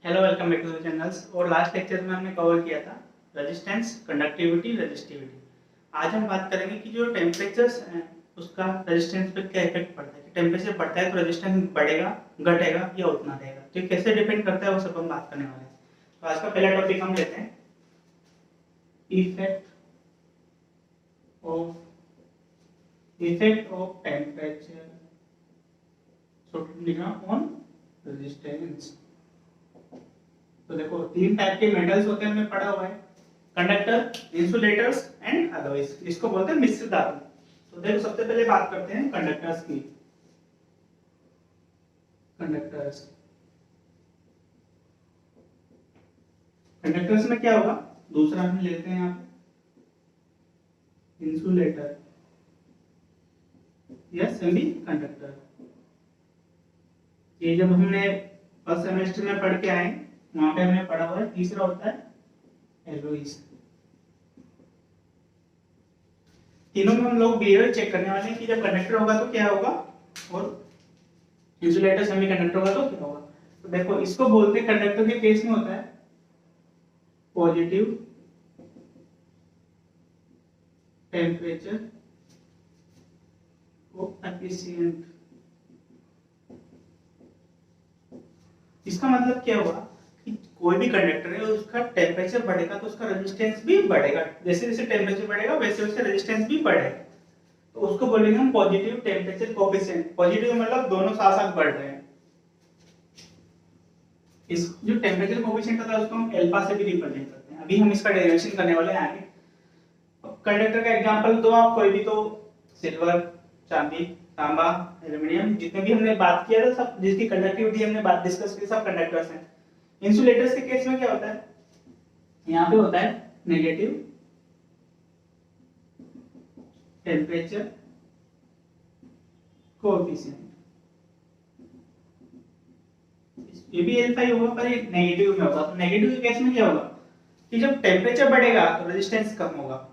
Hello, welcome back to the channels. और last lecture में हमने कवर किया था रेजिस्टेंस, कंडक्टिविटी, रेजिस्टिविटी। आज हम बात करेंगे कि जो टेम्परेचर्स हैं उसका रेजिस्टेंस पे क्या इफेक्ट पड़ता है। कि टेम्परेचर बढ़ता है तो रेजिस्टेंस बढ़ेगा, घटेगा या उतना रहेगा। तो ये कैसे डिपेंड करता है वो सब हम बात करने वाले हैं। तो आज का पहला टॉपिक हम लेते हैं effect of temperature on resistance. तो देखो, तीन टाइप के मेटल्स होते हैं, हमने पढ़ा हुआ है, कंडक्टर, इंसुलेटर्स एंड अलॉयज। इसको बोलते हैं मिश्र धातु। तो देखो, सबसे पहले बात करते हैं कंडक्टर्स की। कंडक्टर्स कंडक्टर्स में क्या होगा, दूसरा हम लेते हैं यहाँ पे इंसुलेटर या सेमी कंडक्टर। ये जब हमने फर्स्ट सेमेस्टर में पढ़ के आए वहां पे हमने पढ़ा हुआ है। तीसरा होता है एलॉयज। तीनों में हम लोग बिहेवियर चेक करने वाले हैं कि जब कंडक्टर होगा तो क्या होगा और इंसुलेटर सेमी कंडक्टर होगा तो क्या होगा। तो देखो, इसको बोलते हैं, कंडक्टर के केस में होता है पॉजिटिव टेम्परेचर कोएफिशिएंट। इसका मतलब क्या हुआ कि कोई भी कंडक्टर है उसका टेम्परेचर बढ़ेगा तो उसका रेजिस्टेंस भी बढ़ेगा। जैसे जैसे टेम्परेचर बढ़ेगा वैसे वैसे रेजिस्टेंस भी बढ़ेगा। तो उसको बोलेंगे हम पॉजिटिव टेम्परेचर कोएफिशिएंट। पॉजिटिव मतलब दोनों साथ साथ बढ़ रहे हैं। इस जो टेम्परेचर कोएफिशिएंट होता है उसको हम अल्फा से भी रिप्रेजेंट करते हैं। अभी हम इसका डेरिवेशन करने वाले हैं आगे। कंडक्टर का एग्जांपल दो आप कोई भी, तो सिल्वर, चांदी, तांबा, एल्युमिनियम, जितने भी हमने बात किया था सब, जिसकी कंडक्टिविटी हमने बात डिस्कस की, सब कंडक्टर्स हैं। इंसुलेटर्स के केस में क्या होता है, यहाँ पे होता है नेगेटिव टेम्परेचर कोएफिशिएंट। ये भी अल्फा ही होगा पर ये नेगेटिव में होगा। तो नेगेटिव के केस में क्या होगा कि जब टेम्परेचर बढ़ेगा तो रेजिस्टेंस कम होगा,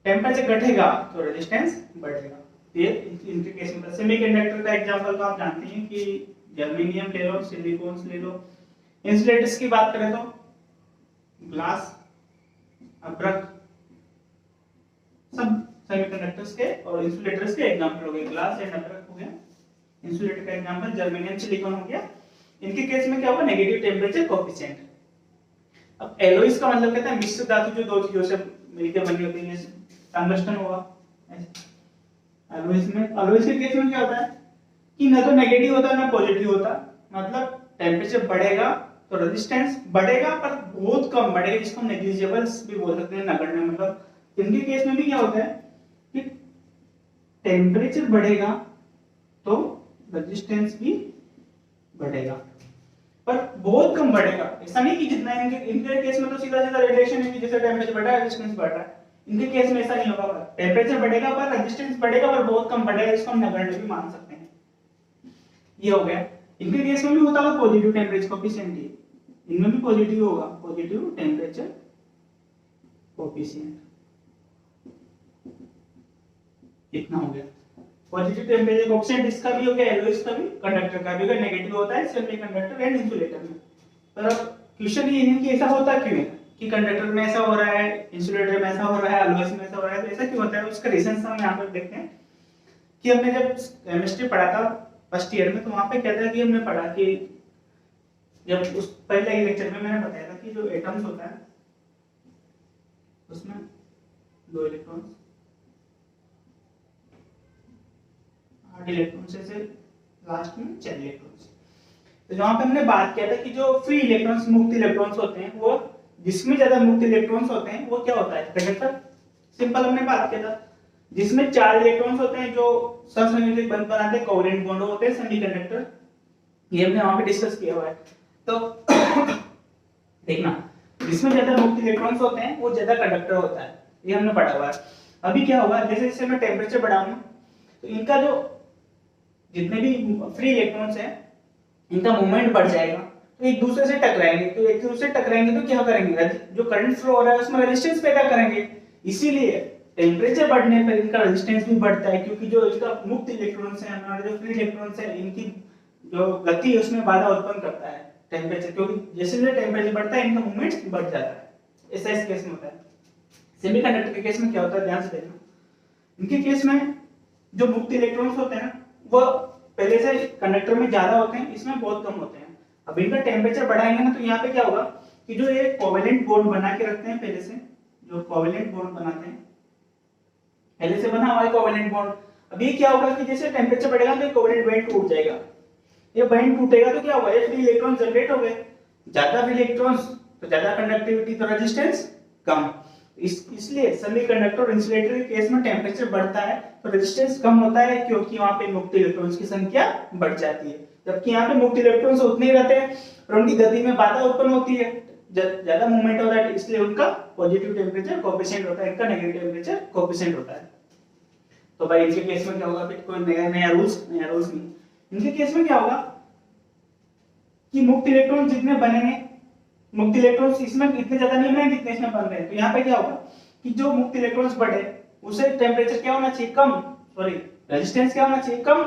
टेम्परेचर घटेगा तो रेजिस्टेंस बढ़ेगा। ये इनके केस में सेमीकंडक्टर का एग्जांपल तो आप जानते हैं कि जर्मेनियम ले लो, सिलिकॉन ले लो। इंसुलेटर्स की बात करें तो ग्लास, अब्रक, सब सेमीकंडक्टर्स के और इंसुलेटर्स के एग्जांपल हो गए। ग्लास एंड अब्रक हो गया इंसुलेटर का एग्जांपल, जर्मेनियम, सिलिकॉन हो गया। इनके केस में क्या होगा, नेगेटिव टेम्परेचर कोएफिशिएंट। अब एलॉयज का मतलब कहता है मिश्र धातु जो दो चीजों से मिलकर बनी होती है। टंगस्टन होगा एलॉयज में। एलॉयज के केस में क्या होता है कि ना तो नेगेटिव होता ना पॉजिटिव होता। मतलब टेम्परेचर बढ़ेगा तो रेजिस्टेंस बढ़ेगा पर बहुत कम बढ़ेगा, जिसको नेग्लिजिबल भी बोल सकते हैं, नगण्य। मतलब इनके केस में भी क्या होता है कि टेम्परेचर बढ़ेगा तो रेजिस्टेंस भी बढ़ेगा पर बहुत कम बढ़ेगा। ऐसा नहीं कि जितना इनके केस में तो सीधा सीधा रिलेशन है कि जैसे टेम्परेचर बढ़ा है रेजिस्टेंस बढ़ रहा है। इनके केस में ऐसा नहीं होगा, टेम्परेचर बढ़ेगा पर रेजिस्टेंस बढ़ेगा पर बहुत कम बढ़ेगा, इसको हम नगण्य भी मान सकते हैं। ये हो गया। इनके केस में भी होता है पॉजिटिव टेम्परेचर कोएफिशिएंट। इनमें भी पॉजिटिव होगा, पॉजिटिव टेम्परेचर कोएफिशिएंट। इतना हो गया। पॉजिटिव टेम्परेचर कोएफिशिएंट इसका भी हो गया, एलॉयज का भी, कंडक्टर का भी होगा। नेगेटिव होता है सेमीकंडक्टर एंड इंसुलेटर में। पर अब क्वेश्चन ये है कि ऐसा होता क्यों है कि कंडक्टर में ऐसा हो रहा है, इंसुलेटर में ऐसा हो रहा है, एलॉयज में ऐसा हो रहा है। तो ऐसा क्यों होता है, उसका रीजन हम यहाँ पर देखते हैं कि हमने जब केमिस्ट्री पढ़ा था फर्स्ट ईयर में, तो वहां पे क्या था कि हमने पढ़ा कि जब उस पहले ही लेक्चर में मैंने बताया था कि जो एटम्स होता है उसमें 2 इलेक्ट्रॉन्स, 8 इलेक्ट्रॉन से लास्ट में 4 इलेक्ट्रॉन्स। तो जहां पे हमने बात किया था कि जो फ्री इलेक्ट्रॉन्स, मुक्त इलेक्ट्रॉन्स होते हैं, वो जिसमें ज्यादा मुक्त इलेक्ट्रॉन्स होते हैं वो क्या होता है, कंडक्टर। सिंपल हमने बात किया था। जिसमें 4 इलेक्ट्रॉन्स होते हैं जो सहसंयोजक बंध बनाते हैं, कोवेलेंट बॉन्ड होते हैं, सेमीकंडक्टर। ये हमने वहां पे डिस्कस किया हुआ है। तो देखना, जिसमें ज्यादा मुक्त इलेक्ट्रॉन्स होते हैं वो ज्यादा कंडक्टर होता है, ये हमने पढ़ा हुआ है। अभी क्या होगा, जैसे जैसे मैं टेम्परेचर बढ़ाऊंगा तो इनका जो जितने भी फ्री इलेक्ट्रॉन्स हैं इनका मूवमेंट बढ़ जाएगा, तो एक दूसरे से टकराएंगे। तो एक दूसरे से टकराएंगे तो क्या करेंगे, जो करंट फ्लो हो रहा है उसमें रेजिस्टेंस पैदा करेंगे। इसीलिए टेम्परेचर बढ़ने पर इनका रेजिस्टेंस भी बढ़ता है, क्योंकि जो इसका मुक्त इलेक्ट्रॉन्स है, हमारे जो फ्री इलेक्ट्रॉन्स है, इनकी जो गति है उसमें बाधा उत्पन्न करता है। टेम्परेचर, क्योंकि जैसे जैसे टेम्परेचर बढ़ता है इनका मूवमेंट बढ़ जाता है। ऐसा इस केस में होता है। सेमीकंडक्टर के केस में क्या होता है, ध्यान से देखना। इनके केस में जो मुक्त इलेक्ट्रॉन्स होते हैं वो पहले से कंडक्टर में ज्यादा होते हैं, इसमें बहुत कम होते हैं। अब इनका टेम्परेचर बढ़ाएंगे ना तो यहाँ पे क्या होगा कि जो ये कोवेलेंट बॉन्ड बना के रखते हैं पहले से, जो कोवेलेंट बॉन्ड बनाते हैं पहले से बना हुआ है कोवेलेंट बॉन्ड, अब ये क्या होगा कि जैसे टेम्परेचर बढ़ेगा तो ये कोवेलेंट बॉन्ड टूट जाएगा। ये बॉन्ड टूटेगा तो क्या होगा, ये फ्री इलेक्ट्रॉन जनरेट हो गए, ज्यादा फ्री इलेक्ट्रॉन्स तो ज्यादा कंडक्टिविटी तो रेजिस्टेंस कम। इसलिए सेमीकंडक्टर और इंसुलेटर के केस में टेम्परेचर बढ़ता है तो रेजिस्टेंस कम होता है, क्योंकि वहां पे मुक्त इलेक्ट्रॉन्स की संख्या बढ़ जाती है। जबकि यहाँ पे मुक्त इलेक्ट्रॉन्स उतने ही रहते हैं और उनकी गति में बाधा उत्पन्न होती है, ज्यादा मूवमेंट होता है, इसलिए उनका पॉजिटिव टेम्परेचर कोएफिशिएंट होता है, इनका नेगेटिव टेम्परेचर कोएफिशिएंट होता है। तो भाई इनके केस में क्या होगा, फिर कोई नया रूल्स नहीं। इनके केस में क्या होगा कि मुक्त इलेक्ट्रॉन जितने बनेंगे, मुक्त इलेक्ट्रॉन्स इसमें इतने ज्यादा नहीं बनेंगे जितने इसमें बन रहे हैं, तो यहाँ पे क्या होगा कि जो मुक्त इलेक्ट्रॉन्स बढ़े उसे टेम्परेचर क्या होना चाहिए, कम, सॉरी रेजिस्टेंस क्या होना चाहिए, कम,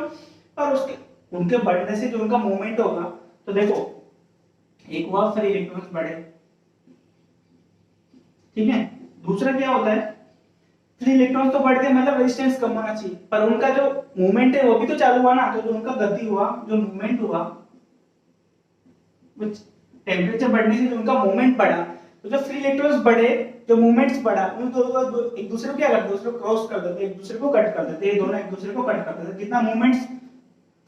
पर उसके उनके बढ़ने से जो उनका मूवमेंट होगा, तो देखो एक हुआ फ्री इलेक्ट्रॉन्स बढ़े, ठीक है, दूसरा क्या होता है फ्री इलेक्ट्रॉन्स तो बढ़ गए मतलब रेजिस्टेंस कम होना चाहिए, पर उनका जो मूवमेंट है वो भी तो चालू हुआ ना, तो जो उनका गति हुआ, जो मूवमेंट हुआ, टेम्परेचर बढ़ने से जो उनका मूवमेंट बढ़ा, तो जब फ्री इलेक्ट्रॉन्स बढ़े, जो मूवमेंट्स बढ़ा, उन दोनों एक दूसरे को क्या करते, दूसरे को क्रॉस कर देते, एक दूसरे को कट कर देते, ये दोनों एक दूसरे को कट कर देते। जितना मूवमेंट्स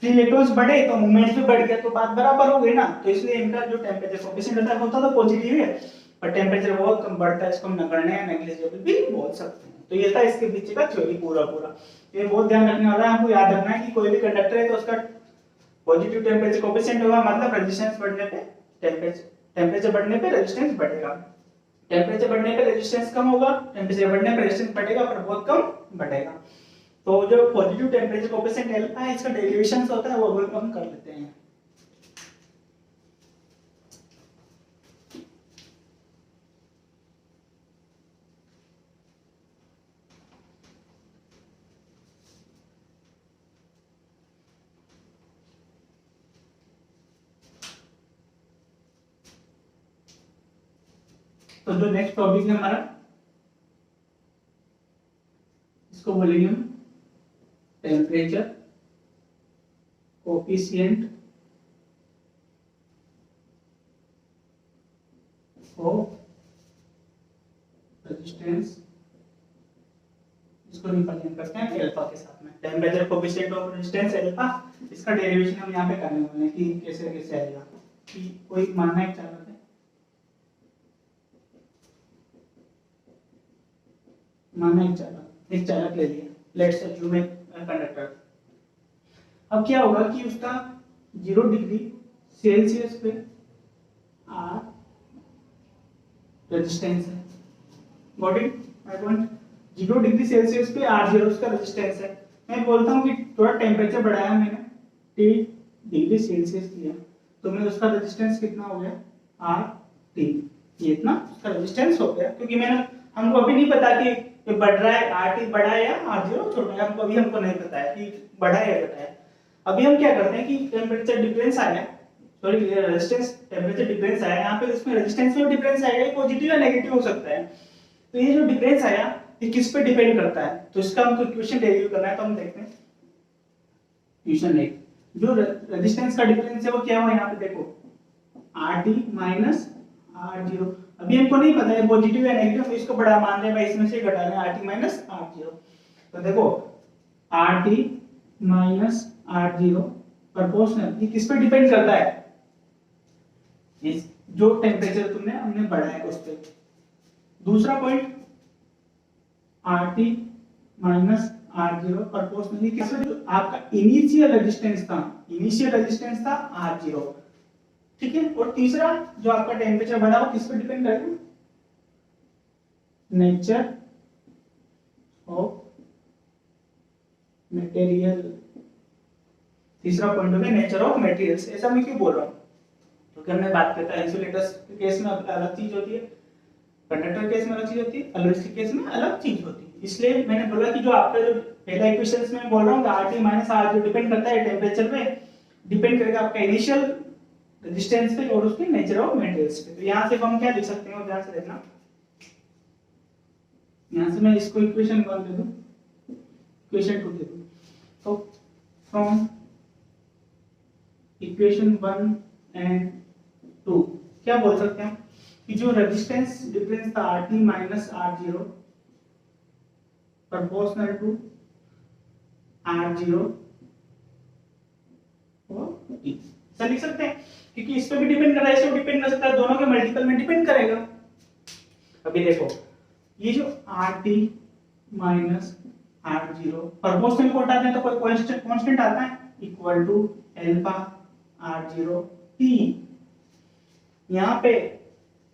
फ्री इलेक्ट्रॉन्स बढ़े तो मूवमेंट्स भी बढ़ गया, तो बात बराबर हो गई ना। तो इसलिए इनका जो टेम्परेचर कोएफिशिएंट होता है वो तो पॉजिटिव है, पर टेम्परेचर बहुत कम बढ़ता है, इसको हम नगण्य या नेग्लिजिबल भी बोल सकते हैं। तो ये था इसके पीछे का थ्योरी पूरा। ये बहुत ध्यान रखने वाला है, आपको याद रखना है कि कोई भी कंडक्टर है तो उसका पॉजिटिव टेम्परेचर कोएफिशिएंट होगा, मतलब रेजिस्टेंस बढ़ने पे टेम्परेचर बढ़ने पे रेजिस्टेंस बढ़ेगा, टेम्परेचर बढ़ने पे रेजिस्टेंस कम होगा, टेम्परेचर बढ़ने पे रेजिस्टेंस बढ़ेगा पर बहुत कम बढ़ेगा। तो जो पॉजिटिव टेम्परेचर कोएफिशिएंट अल्फा है, इसका डेरिवेशन होता है वो हम कर लेते हैं। तो जो नेक्स्ट टॉपिक है हमारा, इसको बोलेंगे हम टेम्परेचर कोएफिशिएंट ऑफ रेजिस्टेंस, इसको रिप्रेजेंट करते हैं अल्फा के साथ में। Temperature coefficient of resistance alpha, इसका डेरिवेशन हम यहाँ पे करने वाले हैं कि कैसे कैसे आएगा। कि कोई मानना है चालक है, माना एक चालक ले लिया, लेट्स अज्यूम एक कंडक्टर। अब क्या होगा कि उसका 0 डिग्री सेल्सियस पे आर रेजिस्टेंस है, got it my point. 0 degree Celsius पे R0 उसका रेजिस्टेंस है। मैं बोलता हूँ कि थोड़ा टेम्परेचर बढ़ाया मैंने, 3 डिग्री सेल्सियस लिया, तो मैं उसका रेजिस्टेंस कितना हो गया, RT, ये इतना उसका रेजिस्टेंस हो गया। क्योंकि मैंने हमको अभी नहीं पता कि ये बढ़ रहा है, RT बड़ा है या R0 छोटा है, हमको नहीं पता है कि बड़ा है या घटा है। अभी हम क्या करते हैं कि टेम्परेचर डिफरेंस आया, सॉरी रेजिस्टेंस टेम्परेचर डिफरेंस आया, यहाँ पे इसमें रेजिस्टेंस में डिफरेंस आएगा, ये पॉजिटिव या नेगेटिव हो सकता है। तो ये जो डिफरेंस आया ये किस पे डिपेंड करता है, तो इसका हमको इक्वेशन डेरिव करना है। तो हम देखते हैं इक्वेशन 1, जो रेजिस्टेंस का डिफरेंस है वो क्या हुआ, यहाँ पे देखो RT माइनस R0। अभी हमको नहीं पता है पॉजिटिव या नेगेटिव, तो इसको बड़ा मान रहे हैं भाई, इसमें से घटा रहे हैं RT माइनस R0। तो देखो RT माइनस R0 प्रोपोर्शनल, ये किस पे डिपेंड करता है, इस जो टेम्परेचर हमने बढ़ाया उस पे। दूसरा point RT minus R0 proportionally किस पे, जो आपका इनिशियल रेजिस्टेंस था R0, ठीक है। और तीसरा जो आपका टेम्परेचर बढ़ा वो किस पे डिपेंड करेगा, नेचर ऑफ मटेरियल। तीसरा पॉइंट हो गया नेचर ऑफ मटेरियल्स। ऐसा मैं क्यों बोल रहा हूँ, क्योंकि हमने बात करता है इंसुलेटर्स के केस में अलग चीज होती है, कंडक्टर के केस में अलग चीज होती है, अलवेज के केस में अलग चीज होती है। इसलिए मैंने बोला कि जो आपका जो पहला इक्वेशंस में बोल रहा हूँ RT माइनस R जो डिपेंड करता है टेम्परेचर पे, डिपेंड करेगा आपका इनिशियल रेजिस्टेंस पे और उसके नेचर ऑफ मेटेरियल्स पे। तो यहाँ से हम क्या लिख सकते हैं, ध्यान से देखना। यहाँ से मैं इसको इक्वेशन 1 दे दूं, इक्वेशन 2 दे दूं। तो फ्रॉम इक्वेशन 1 एंड 2 क्या बोल सकते हैं कि जो रेजिस्टेंस डिफरेंस था RT minus R0 proportional to R0 और T, ऐसा लिख सकते हैं, क्योंकि इस पे भी डिपेंड कर रहा है, इस पे डिपेंड कर सकता है, दोनों के मल्टीपल में डिपेंड करेगा। अभी देखो ये जो RT माइनस R0 प्रोपोर्शनल को हटाते हैं तो कोई कांस्टेंट आता है, equal to alpha R0 T। यहाँ पे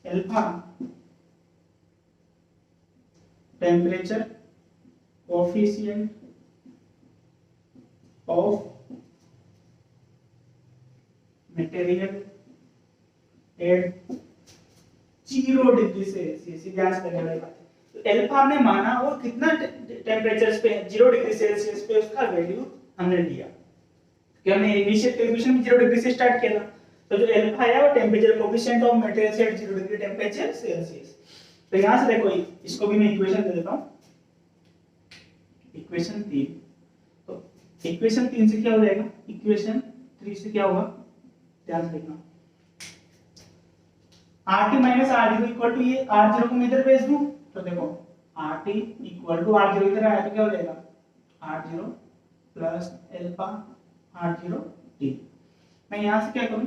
alpha temperature coefficient of material at 0 degree Celsius, gas करने वाली बात है। तो अल्फा हमने माना वो कितना टेम्परेचर पे है, 0 डिग्री सेल्सियस पे, उसका वैल्यू हमने लिया, कि हमने इनिशियल कैलकुलेशन में 0 डिग्री से स्टार्ट किया था। तो जो अल्फा है वो temperature coefficient of material at 0 degree temperature Celsius. तो यहां से देखो इसको भी मैं इक्वेशन दे देता हूं, इक्वेशन 3। तो इक्वेशन 3 से क्या हो जाएगा, इक्वेशन 3 से क्या होगा, ध्यान से देखना। RT minus R0 equal to, ये R0 को मैं इधर भेज दूं तो देखो RT इक्वल टू R0 इधर आया तो क्या हो जाएगा, R0 plus alpha R0 T। मैं यहां से क्या करूं,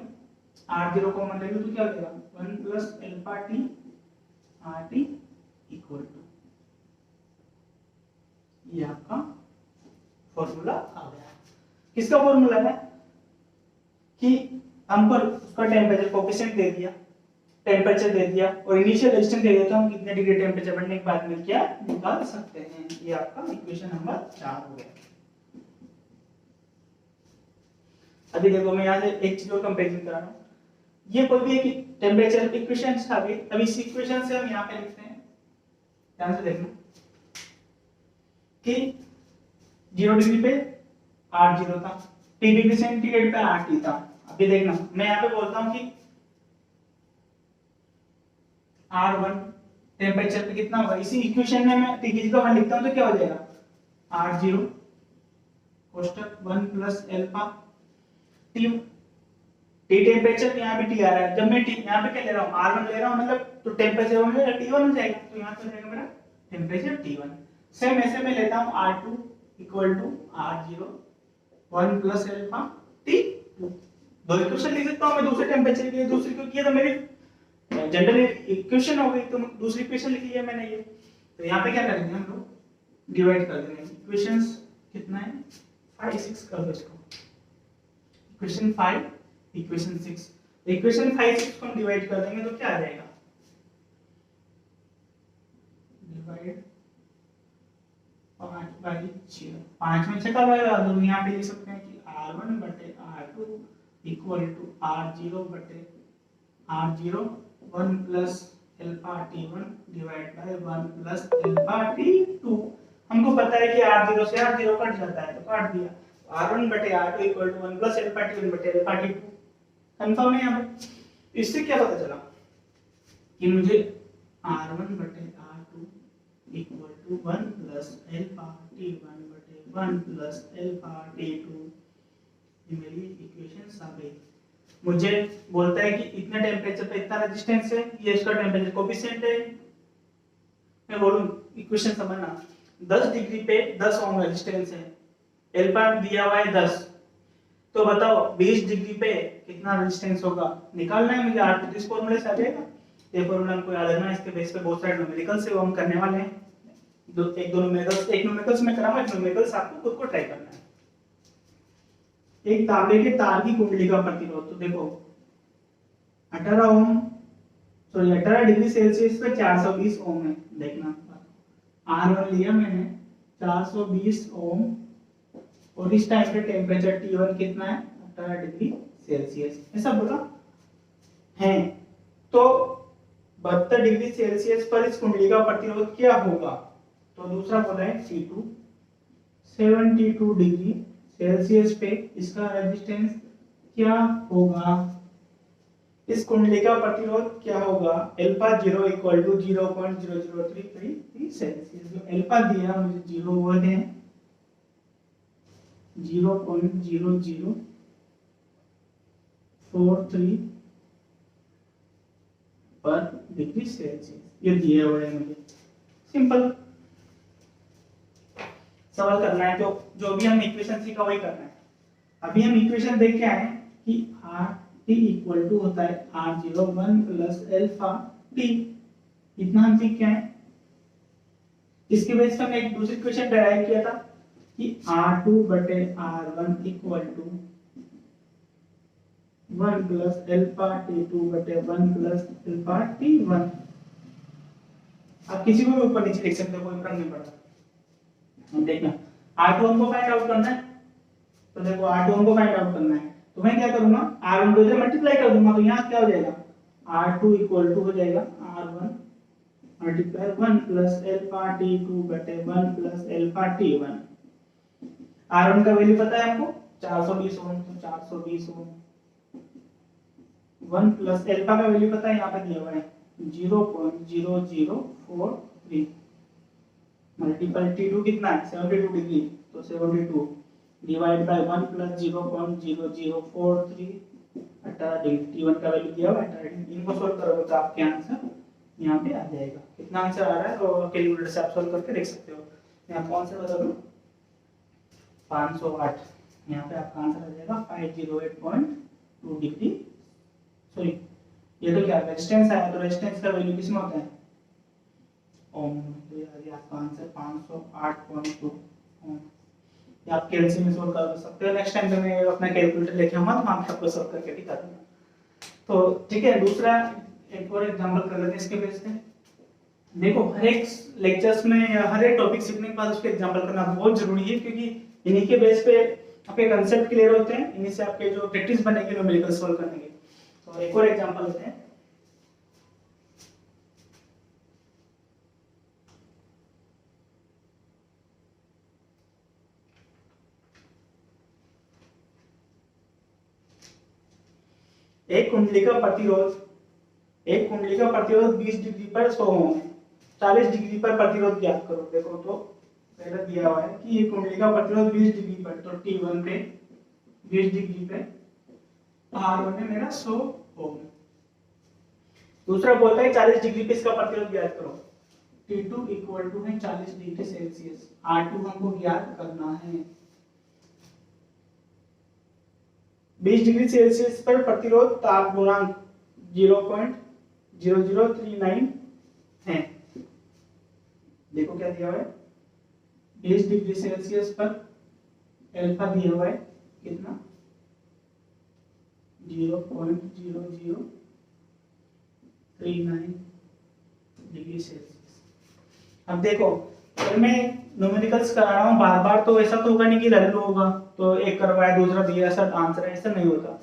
R0 कॉमन ले लूं तो क्या हो जाएगा, 1 plus alpha T RT equal to, ये आपका फॉर्मूला आ गया। किसका फॉर्मूला है कि हमको उसका टेम्परेचर कोएफिशिएंट दे दिया, टेम्परेचर दे दिया और इनिशियल रेजिस्टेंस दे दिया, तो हम कितने डिग्री टेम्परेचर बढ़ने के बाद में क्या निकाल सकते हैं। ये आपका इक्वेशन नंबर 4 हो गया। अभी देखो मैं यहाँ से एक चीज और कंपैरिजन करा रहा हूँ, ये कोई भी एक टेम्परेचर इक्वेशन था, अब इस इक्वेशन से हम यहाँ पे लिखते हैं, ध्यान से देखना कि 0 डिग्री पे R0 था, 3 डिग्री सेंटीग्रेड पे RT था। अभी देखना मैं यहाँ पे बोलता हूँ कि R1 टेम्परेचर पे कितना होगा, इसी इक्वेशन में मैं T का मान लिखता हूँ तो क्या हो जाएगा, R0 कोष्टक 1 plus alpha T temperature, यहाँ पे T आ रहा है, जब मैं T यहाँ पे क्या ले रहा हूँ, R1 ले रहा हूँ, मतलब तो टेम्परेचर हो जाएगा T1 हो जाएगा, तो यहाँ पे हो जाएगा मेरा टेम्परेचर T1। सेम ऐसे मैं लेता हूँ R2 equal to R0 1 plus alpha T2। दो इक्वेशन लिख सकता हूँ मैं दूसरे टेम्परेचर के लिए, दूसरी क्योंकि ये तो मेरी जनरल इक्वेशन हो गई, तो दूसरी इक्वेशन लिख लिया मैंने ये। तो यहाँ पे क्या करेंगे हम लोग, डिवाइड कर देंगे इक्वेशंस, कितना है 5 6 कर दो इसको, इक्वेशन 5 इक्वेशन 6, इक्वेशन 5 6 को हम डिवाइड कर देंगे तो क्या आ जाएगा, डिवाइड 5 बाई 6, 5 में 6 का वैल्यू आ गया, यहाँ पे लिख सकते हैं कि R1 बटे R2 इक्वल टू R0 बटे R0 1 plus alpha T1 divide by 1 plus alpha T2। हमको पता है कि R0 से R0 कट जाता है तो काट दिया, R1 बटे R2 equal to 1 plus alpha T1 बटे अल्फा T2। कंफर्म है यहाँ पे। इससे क्या पता चला कि मुझे R1 बटे R2 equal to 1 plus alpha T1 बटे 1 प्लस अल्फा T2, ये मेरी इक्वेशंस आ गई। मुझे बोलता है कि इतना टेम्परेचर पे इतना रेजिस्टेंस है, ये इसका टेम्परेचर कोएफिशिएंट है। मैं बोलूं इक्वेशन समझना, 10 डिग्री पे 10 ओम रेजिस्टेंस है, अल्फा दिया हुआ है 10, तो बताओ 20 डिग्री पे कितना रेजिस्टेंस होगा, निकालना है मुझे। R इस फार्मूले से आ जाएगा, ये फार्मूला हमको याद रखना है, इसके बेस पे बहुत सारे न्यूमेरिकल्स है वो हम करने वाले हैं। एक न्यूमेरिकल्स में कराऊंगा, एक न्यूमेरिकल्स आपको खुद को ट्राई करना है। एक तांबे के तार की कुंडली का प्रतिरोध, तो देखो 18 डिग्री सेल्सियस पे 420 ओम है। देखना R1 लिया मैंने 420 ओम और इस टाइम पे टेम्परेचर T1 कितना है, 18 डिग्री सेल्सियस, ऐसा बोला है। तो 72 डिग्री सेल्सियस पर इस कुंडली का प्रतिरोध क्या होगा, तो दूसरा बोला है T2 72 डिग्री सेल्सियस पे इसका रेजिस्टेंस क्या होगा। इस कुंडली का प्रतिरोध क्या होगा, अल्फा 0 इक्वल टू 0.0033 सेल्सियस। जो अल्फा दिया मुझे 0 वो है 0.0043 पर डिग्री सेल्सियस, ये दिया हुआ है मुझे। सिंपल सवाल करना है, तो जो भी हम इक्वेशन सीखा वही करना है। अभी हम इक्वेशन देख के आए कि आर टी इक्वल टू होता है R01 प्लस अल्फा टी, इतना हम सीख के आए। इसके बेस पे हमने एक दूसरी इक्वेशन डिराइव किया था कि R2 बटे R1 equal to 1 plus alpha T2 बटे 1 प्लस अल्फा T1। आप किसी को भी ऊपर नीचे लिख सकते हो, कोई फर्क नहीं पड़ता। देखना R2 हमको फाइंड आउट करना है, तो देखो R2 हमको फाइंड आउट करना है, तो मैं क्या करूंगा R1 को से मल्टीप्लाई कर दूंगा, तो यहाँ क्या हो जाएगा R2 इक्वल टू हो जाएगा R1 multiply 1 plus alpha T2 बटे 1 प्लस अल्फा T1। R1 का वैल्यू पता है हमको 420 ओम, तो 420 ओम 1 प्लस अल्फा का वैल्यू पता है, यहाँ पे दिया हुआ है 0.0043 मल्टीपल T2 कितना है 72 डिग्री, तो 72 divide by 1 plus 0.0043 18 degree. T1 का वैल्यू दिया हुआ है 18 डिग्री। इनको सोल्व करोगे तो आपके आंसर यहाँ पे आ जाएगा। कितना आंसर आ रहा है तो कैलकुलेटर से आप सोल्व करके देख सकते हो। यहाँ कौन सा बता दो 508, यहाँ पे आपका आंसर आ जाएगा 508.2 डिग्री। सॉरी ये तो क्या रेजिस्टेंस आया, तो रेजिस्टेंस का वैल्यू किसमें होता है ओम, तो ये आपका आंसर 508.2 ओम। या आप कैलकुलेटर में सोल्व कर सकते हो। नेक्स्ट टाइम मैं अपना कैलकुलेटर लेके आऊंगा तो मैं आपको सोल्व करके दिखा दूंगा। तो ठीक है, दूसरा एक और एग्जांपल कर लेते हैं इसके बेस पे। देखो हर एक लेक्चर्स में या हर एक टॉपिक सीखने के बाद उसके एग्जांपल करना बहुत जरूरी है, क्योंकि इन्हीं के बेस पे आपके कांसेप्ट क्लियर होते हैं, इन्हीं से आपके जो प्रैक्टिस बनेगी न्यूमेरिकल सॉल्व करने की। तो एक और एग्जांपल लेते हैं। एक कुंडली का प्रतिरोध 20 डिग्री पर 100 ओम है। 40 डिग्री पर प्रतिरोध ज्ञात करो। देखो तो पहले दिया हुआ है कि ये कुंडली का प्रतिरोध 20 डिग्री पर, तो T1 पे 20 डिग्री पे R1 है मेरा 100 ओम। दूसरा बोलता है 40 डिग्री पे इसका प्रतिरोध ज्ञात करो। T2 इक्वल टू है 40 डिग्री सेल्सियस, R2 हमको ज्ञात करना है। 20 डिग्री सेल्सियस पर प्रतिरोध ताप गुणांक 0.0039 है। देखो क्या दिया हुआ है 20 डिग्री सेल्सियस पर अल्फा दिया हुआ है कितना 0.0039 डिग्री सेल्सियस। अब देखो अगर मैं न्यूमेरिकल्स करा रहा हूँ बार बार, तो ऐसा तो होगा नहीं कि लल्लू होगा तो एक करवाया दूसरा दिया ऐसा आंसर है, ऐसा नहीं होता।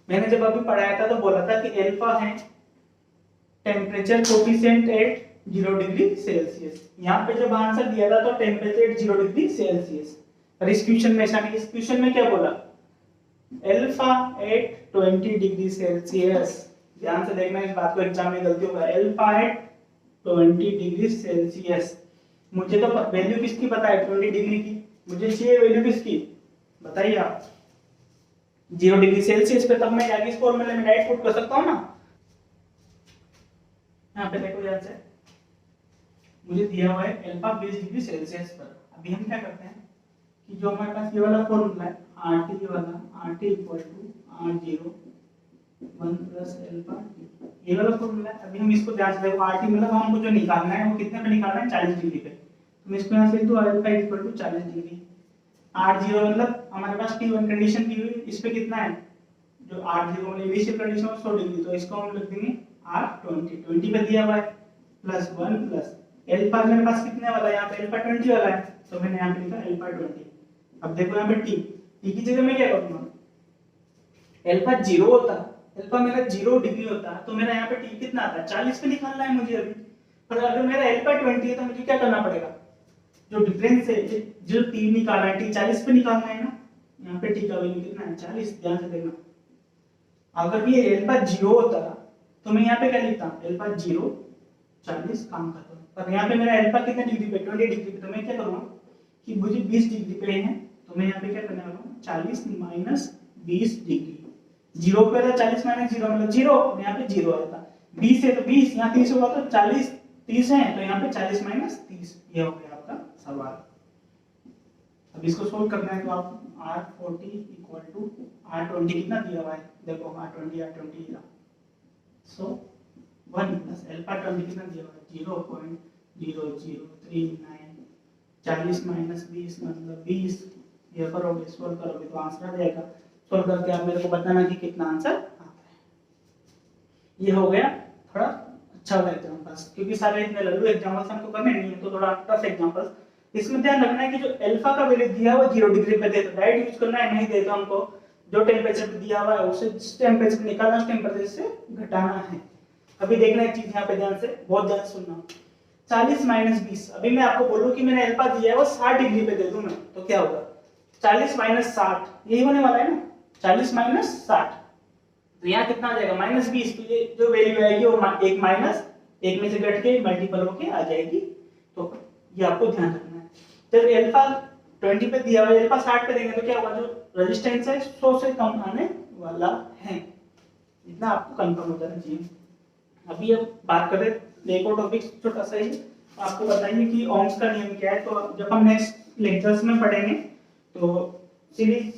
मैंने जब अभी पढ़ाया था तो बोला था कि अल्फा है temperature coefficient at 0 degree Celsius. यहाँ पे जब आंसर दिया था तो टेम्परेचर एट 0 डिग्री सेल्सियस, और इस क्वेश्चन में ऐसा नहीं। इस क्वेश्चन में क्या बोला अल्फा एट 20 डिग्री सेल्सियस। ध्यान से देखना इस बात को, एग्जाम में गलती होगा। Alpha at 20 degree Celsius. मुझे तो वैल्यू किसकी पता है 20 डिग्री की, मुझे चाहिए वैल्यू किसकी बताइए आप 0 डिग्री सेल्सियस पे, तब मैं जाके इस फॉर्मूले में डायरेक्ट पुट कर सकता हूं ना। यहाँ पे देखो ध्यान से, मुझे दिया हुआ है अल्फा 20 डिग्री सेल्सियस पर। अभी हम क्या करते हैं कि जो हमारे पास ये वाला फॉर्मूला है RT वाला, RT equal to R0 1 plus alpha T, ये वाला फॉर्मूला है। अभी हम इसको ध्यान से देखो, RT मतलब हमको जो निकालना है वो कितने पे निकालना है 40 डिग्री पे। तो मैं इसको यहाँ से लिख दूं alpha equal to 40 degree. R0 मतलब हमारे पास T1 कंडीशन दी हुई, इस पे कितना है जो R0 मतलब इनिशियल कंडीशन 100 डिग्री, तो इसको हम लिख देंगे R20 पे दिया हुआ है प्लस 1 प्लस अल्फा मेरे पास कितने वाला है यहाँ पे अल्फा 20 वाला है, तो मैंने यहाँ पे लिखा अल्फा 20। अब देखो यहाँ पे T की जगह मैं क्या करूंगा अल्फा 0 होता, अल्फा मेरा 0 डिग्री होता तो मेरा यहाँ पे T कितना आता है 40 पे निकालना है मुझे अभी। पर अगर मेरा अल्फा 20 है तो मुझे क्या करना पड़ेगा जो डिफरेंस है जो T निकालना है T 40 पे निकालना है ना। यहाँ पे T का वैल्यू कितना है 40, ध्यान से देखना अगर भी ये एल्फा 0 होता तो मैं यहाँ पे क्या लिखता, एल्फा 0 40 काम करता हूँ, पर यहाँ पे मेरा एल्फा कितने डिग्री पे, 20 डिग्री पे, तो मैं क्या करूँगा कि मुझे 20 डिग्री पे है, तो मैं यहाँ पे क्या करने वाला हूँ, 40 माइनस 20 डिग्री। 0 पे था 40 माइनस 0 मतलब 0, यहाँ पे 0 आया था। 20 है तो 20, यहाँ 30 होगा तो 40, 30 है तो यहाँ पे 40 माइनस 30, ये हो गया आपका सवाल। अब इसको सोल्व करना है तो आप R40 इक्वल टू R20 कितना दिया हुआ है, देखो R20 सो 1 प्लस अल्फा 20 कितना दिया हुआ है, 0.0039, 40 माइनस 20 मतलब 20, ये करोगे सोल्व करोगे तो आंसर आ जाएगा। सोल्व करके आप मेरे को बताना कि कितना आंसर आता है। ये हो गया थोड़ा अच्छा वाला एग्जांपल्स, क्योंकि सारे इतने लल्लू एग्जांपल्स हमको करने नहीं है तो थोड़ा टफ एग्जांपल्स। इसमें ध्यान रखना है कि जो अल्फा का वैल्यू दिया हुआ 0 डिग्री पे दे तो डायरेक्ट यूज करना है, नहीं दे तो हमको जो टेंपरेचर पे दिया हुआ है उसे जिस टेंपरेचर निकालना है उस टेंपरेचर से घटाना है। अभी देखना एक चीज यहाँ पे ध्यान से, बहुत ध्यान से सुनना। 40 माइनस 20, अभी मैं आपको बोलूं कि मैंने अल्फा दिया है वो 60 डिग्री पे दे दूं मैं, तो क्या होगा, 40 माइनस 60 यही होने वाला है ना, 40 माइनस 60, तो यहाँ कितना आ जाएगा माइनस 20, तो ये जो वैल्यू आएगी वो एक माइनस एक में से घट के मल्टीपल होके आ जाएगी। तो ये आपको ध्यान रखना है। जब अल्फा 20 पे दिया हुआ है, अल्फा 60 पे देंगे तो क्या होगा, जो रेजिस्टेंस है 100 से कम आने वाला है, इतना आपको कंफर्म हो जाना चाहिए। अभी अब बात करें एक और टॉपिक छोटा सा ही, आपको बताइए कि ओम्स का नियम क्या है। तो जब हम नेक्स्ट लेक्चर्स में पढ़ेंगे तो सीरीज